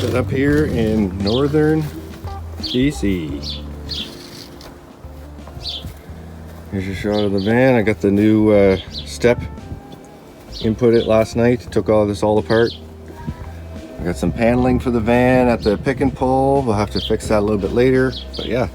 Set up here in northern BC. Here's a shot of the van. I got the new step input it last night. Took all this all apart. I got some paneling for the van at the pick and pull. We'll have to fix that a little bit later, but yeah.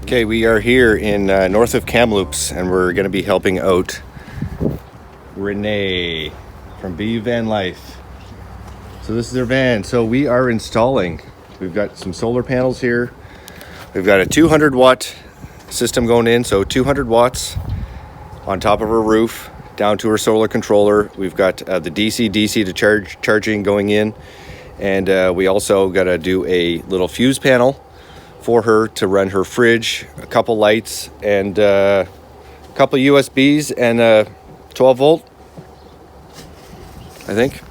Okay, we are here in north of Kamloops, and we're going to be helping out Renee from BU Vanlife. So this is their van. So we are installing. We've got some solar panels here. We've got a 200 watt system going in, so 200 watts on top of her roof down to her solar controller. We've got the DC to charging going in, and we also got to do a little fuse panel for her to run her fridge, a couple lights, and a couple USBs and a 12 volt, I think.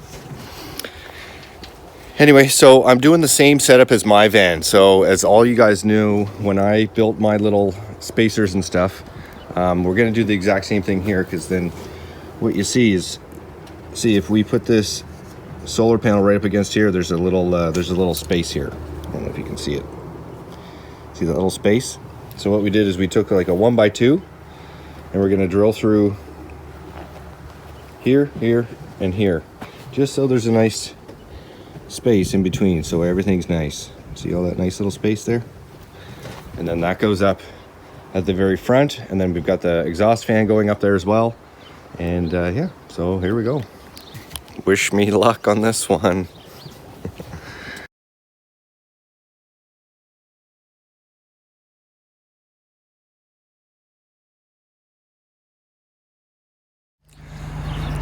Anyway, so I'm doing the same setup as my van. So as all you guys knew, when I built my little spacers and stuff, we're gonna do the exact same thing here, because then what you see is, if we put this solar panel right up against here, there's a little space here. I don't know if you can see it. See that little space? So what we did is we took like a 1x2, and we're gonna drill through here, here, and here, just so there's a nice space in between, so everything's nice. See all that nice little space there? And then that goes up at the very front, and then we've got the exhaust fan going up there as well. And yeah, so here we go. Wish me luck on this one.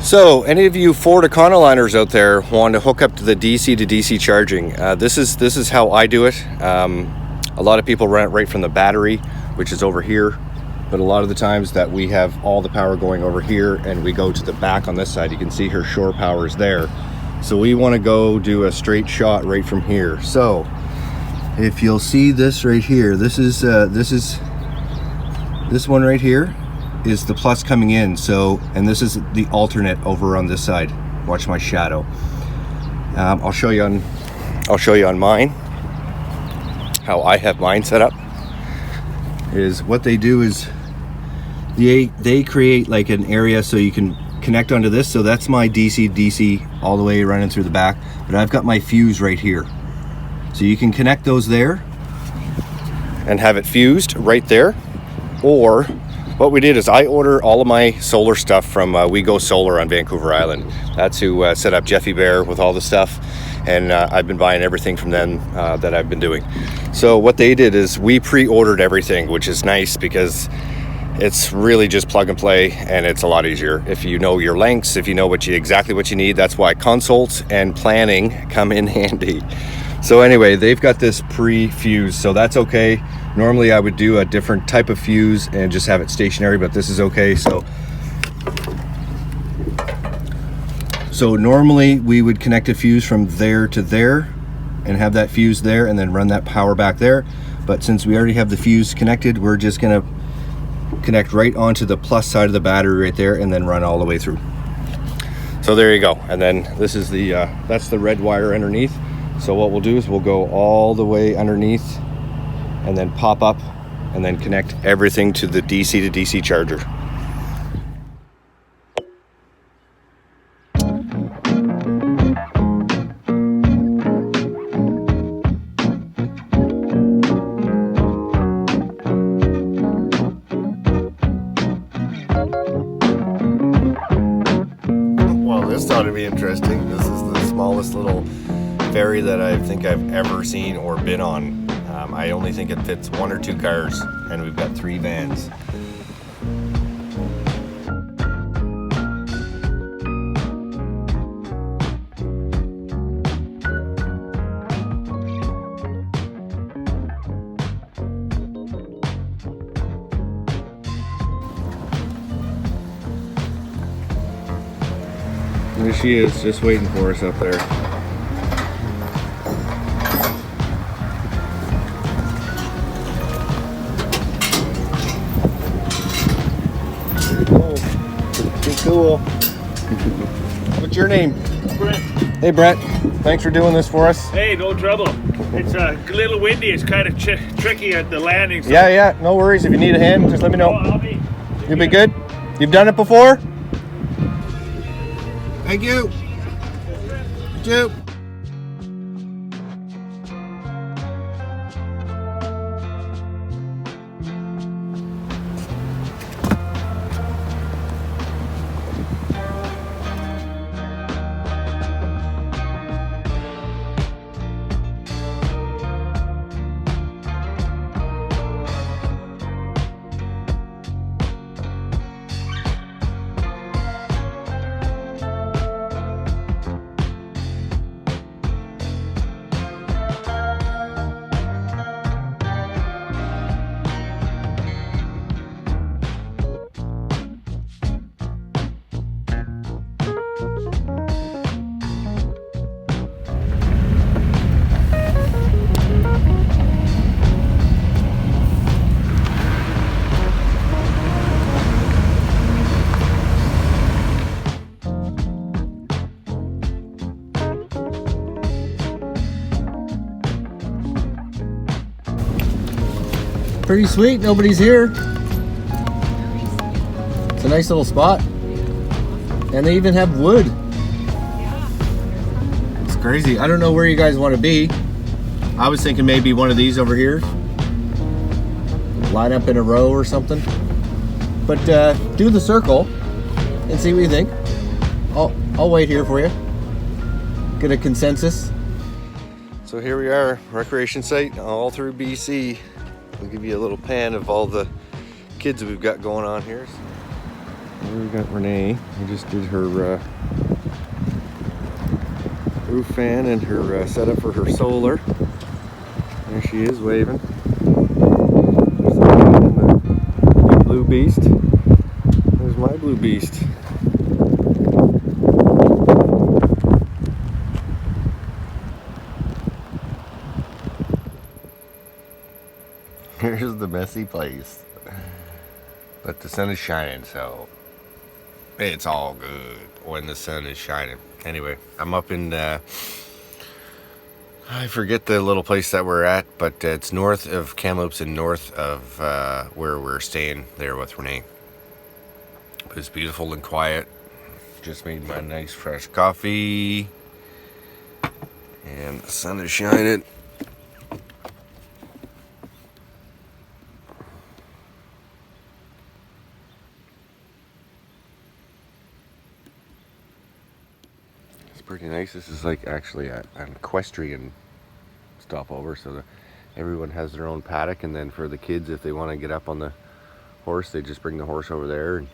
So, any of you Ford Econoliners out there want to hook up to the DC to DC charging? This is how I do it. A lot of people run it right from the battery, which is over here. But a lot of the times that we have all the power going over here, and we go to the back on this side. You can see her shore power is there. So we want to go do a straight shot right from here. So, if you'll see this right here, this one right here is the plus coming in. So, and this is the alternate over on this side. Watch my shadow. I'll show you on mine how I have mine set up. Is what they do is they create like an area so you can connect onto this. So that's my DC all the way running through the back, but I've got my fuse right here, so you can connect those there and have it fused right there. Or what we did is I order all of my solar stuff from We Go Solar on Vancouver Island. That's who set up Jeffy Bear with all the stuff, and I've been buying everything from them that I've been doing. So what they did is we pre-ordered everything, which is nice because it's really just plug and play, and it's a lot easier if you know your lengths, if you know exactly what you need. That's why consults and planning come in handy. So anyway, they've got this pre-fused, so that's okay. Normally I would do a different type of fuse and just have it stationary, but this is okay. So normally we would connect a fuse from there to there and have that fuse there and then run that power back there. But since we already have the fuse connected, we're just gonna connect right onto the plus side of the battery right there and then run all the way through. So there you go. And then this is that's the red wire underneath. So what we'll do is we'll go all the way underneath and then pop up and then connect everything to the DC to DC charger. Well, this ought to be interesting. This is the smallest little ferry that I think I've ever seen or been on. I only think it fits 1 or 2 cars, and we've got 3 vans. There she is, just waiting for us up there. Pretty cool. What's your name? Brett. Hey, Brett. Thanks for doing this for us. Hey, no trouble. It's a little windy. It's kind of tricky at the landing. So. Yeah, no worries. If you need a hand, just let me know. You'll be good. You've done it before? Thank you. Thank you. Pretty sweet, nobody's here. It's a nice little spot. And they even have wood. It's crazy. I don't know where you guys want to be. I was thinking maybe one of these over here. Line up in a row or something. But do the circle and see what you think. I'll wait here for you. Get a consensus. So here we are, recreation site all through BC. We'll give you a little pan of all the kids we've got going on here. Here we got Renee. We just did her roof fan and her setup for her solar. There she is waving. There's the blue beast. There's my blue beast. Here's the messy place, but the sun is shining, so it's all good when the sun is shining. Anyway, I'm up in I forget the little place that we're at, but it's north of Kamloops and north of where we're staying there with Renee. But it's beautiful and quiet. Just made my nice fresh coffee and the sun is shining. Pretty nice. This is like actually an equestrian stopover, so everyone has their own paddock, and then for the kids, if they want to get up on the horse, they just bring the horse over there and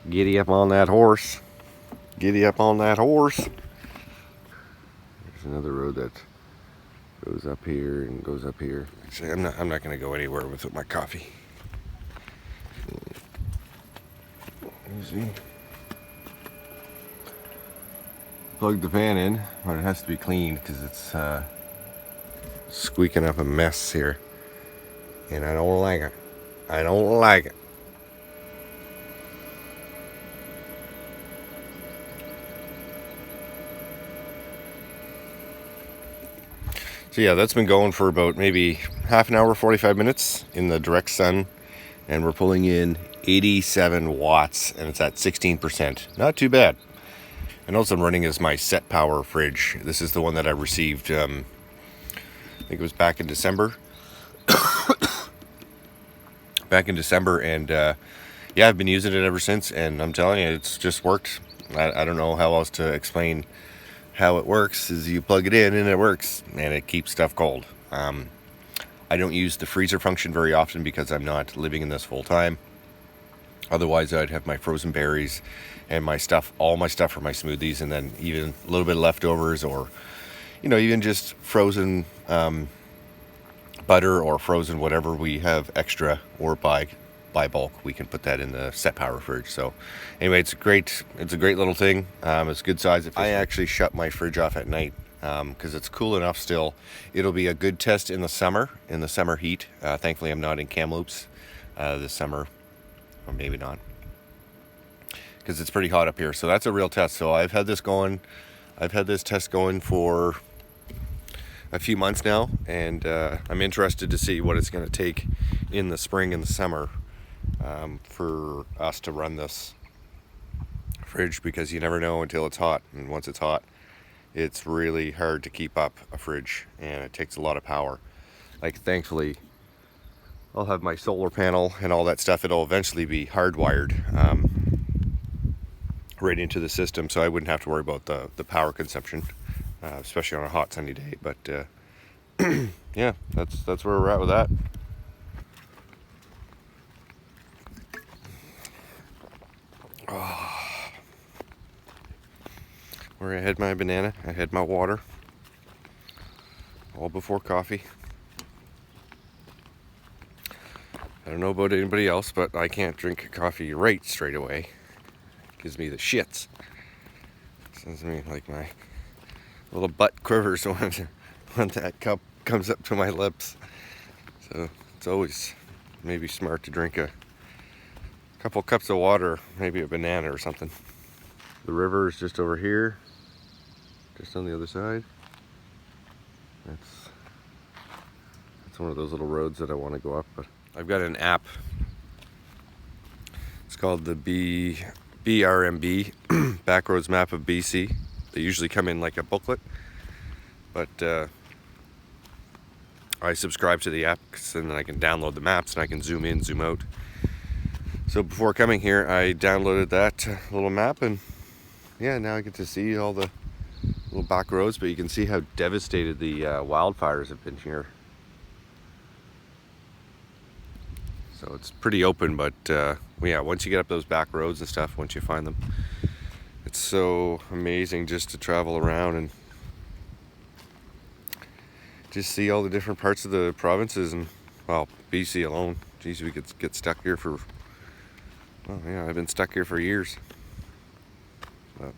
giddy up on that horse. Giddy up on that horse. There's another road that goes up here and goes up here. Actually, I'm not going to go anywhere with my coffee. Easy. Plug the fan in, but it has to be cleaned because it's squeaking up a mess here, and I don't like it. I don't like it. So yeah, that's been going for about maybe half an hour, 45 minutes in the direct sun, and we're pulling in 87 watts, and it's at 16%. Not too bad. And also I'm running as my set power fridge. This is the one that I received, I think it was back in December. And yeah, I've been using it ever since, and I'm telling you, it's just worked. I don't know how else to explain how it works. Is you plug it in and it works, and it keeps stuff cold. I don't use the freezer function very often because I'm not living in this full time. Otherwise, I'd have my frozen berries and my stuff, all my stuff for my smoothies, and then even a little bit of leftovers, or, you know, even just frozen butter or frozen whatever we have extra, or buy bulk. We can put that in the set power fridge. So anyway, it's a great little thing. It's good size. I actually shut my fridge off at night because it's cool enough still. It'll be a good test in the summer heat. Thankfully, I'm not in Kamloops this summer. Or maybe not, because it's pretty hot up here. So that's a real test. So I've had this going I've had this test going for a few months now, and I'm interested to see what it's going to take in the spring and the summer for us to run this fridge, because you never know until it's hot, and once it's hot, it's really hard to keep up a fridge, and it takes a lot of power. Like, thankfully, I'll have my solar panel and all that stuff. It'll eventually be hardwired right into the system, so I wouldn't have to worry about the power consumption, especially on a hot sunny day. But yeah, that's where we're at with that. Where I had my banana, I had my water, all before coffee. I don't know about anybody else, but I can't drink coffee right straight away. It gives me the shits. Sends me like my little butt quivers when that cup comes up to my lips. So it's always maybe smart to drink a couple cups of water, maybe a banana or something. The river is just over here, just on the other side. That's one of those little roads that I want to go up, but I've got an app. It's called the BRMB, Backroads Map of BC. They usually come in like a booklet, but I subscribe to the app, and then I can download the maps and I can zoom in, zoom out. So before coming here, I downloaded that little map, and yeah, now I get to see all the little back roads, but you can see how devastated the wildfires have been here. So it's pretty open, but yeah, once you get up those back roads and stuff, once you find them, it's so amazing just to travel around and just see all the different parts of the provinces. And well, BC alone, geez, we could get stuck here for, well, yeah, I've been stuck here for years. But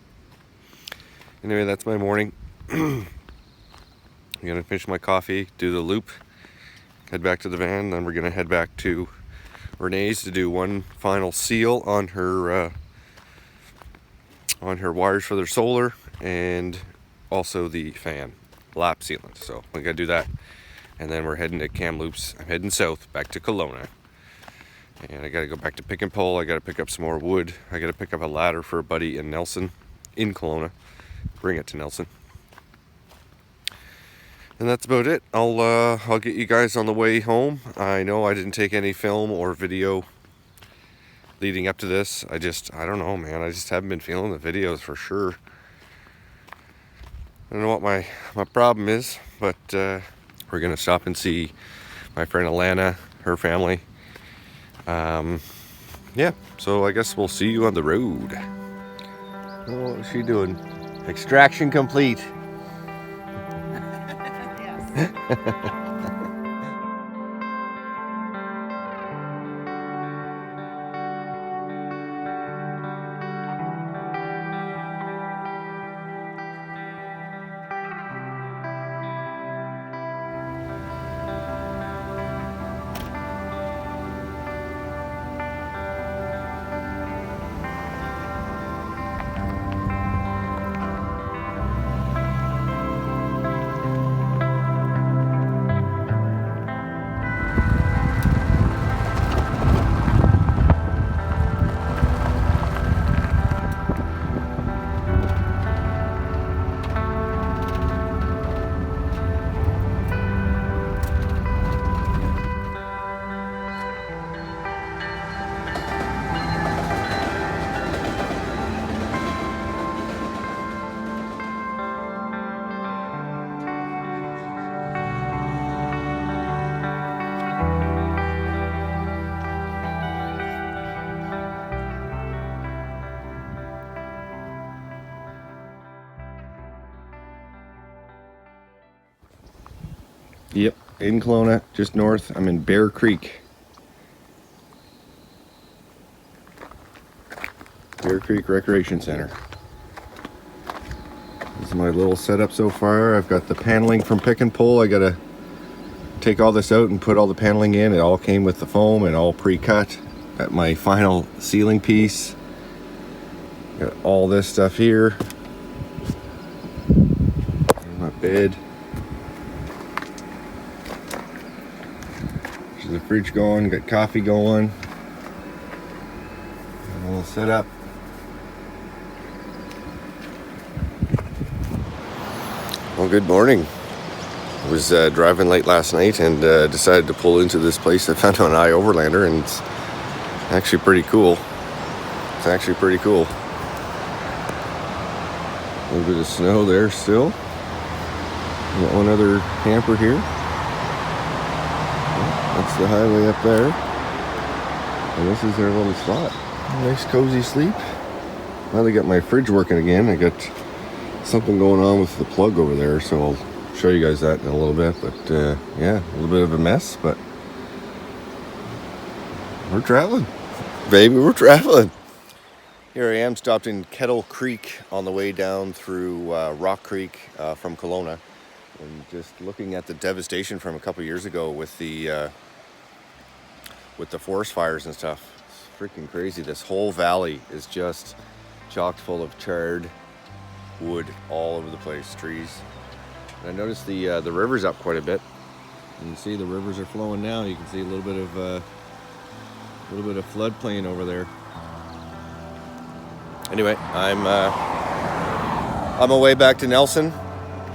anyway, that's my morning. I'm gonna finish my coffee, do the loop, head back to the van, then we're gonna head back to Renee's to do one final seal on her wires for their solar, and also the fan lap sealant. So we gotta do that, and then we're heading to Kamloops. I'm heading south back to Kelowna, and I gotta go back to Pick and Pull. I gotta pick up some more wood. I gotta pick up a ladder for a buddy in Nelson, in Kelowna, bring it to Nelson. And that's about it. I'll get you guys on the way home. I know I didn't take any film or video leading up to this. I don't know, man. I just haven't been feeling the videos for sure. I don't know what my problem is, but we're gonna stop and see my friend Alana, her family. Yeah, so I guess we'll see you on the road. Oh, what's she doing? Extraction complete. Yep, in Kelowna, just north. I'm in Bear Creek. Bear Creek Recreation Center. This is my little setup so far. I've got the paneling from Pick and Pull. I gotta take all this out and put all the paneling in. It all came with the foam and all pre-cut. Got my final ceiling piece. Got all this stuff here. bed. There's the fridge going, got coffee going. All set up. Well, good morning. I was driving late last night and decided to pull into this place I found on iOverlander, and it's actually pretty cool. It's actually pretty cool. A little bit of snow there still. Got one other camper here. That's the highway up there. And this is their little spot. Nice cozy sleep. Now they got my fridge working again. I got something going on with the plug over there, so I'll show you guys that in a little bit. But yeah, a little bit of a mess, but we're traveling. Baby, we're traveling. Here I am, stopped in Kettle Creek on the way down through Rock Creek from Kelowna, and just looking at the devastation from a couple years ago with the forest fires and stuff. It's freaking crazy. This whole valley is just chock full of charred wood all over the place, trees. And I noticed the river's up quite a bit. You can see the rivers are flowing now. You can see a little bit of floodplain over there. Anyway, I'm on my way back to Nelson,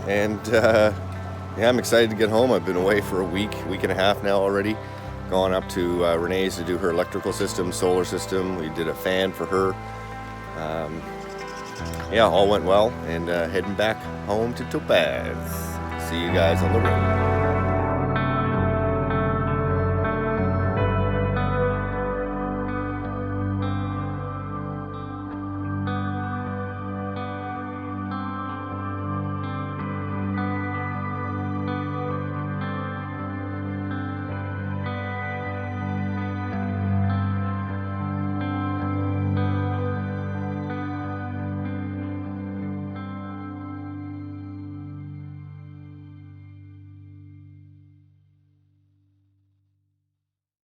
and yeah, I'm excited to get home. I've been away for a week and a half now already. Gone up to Renee's to do her electrical system, solar system. We did a fan for her. Yeah, all went well, and heading back home to Topaz. See you guys on the road.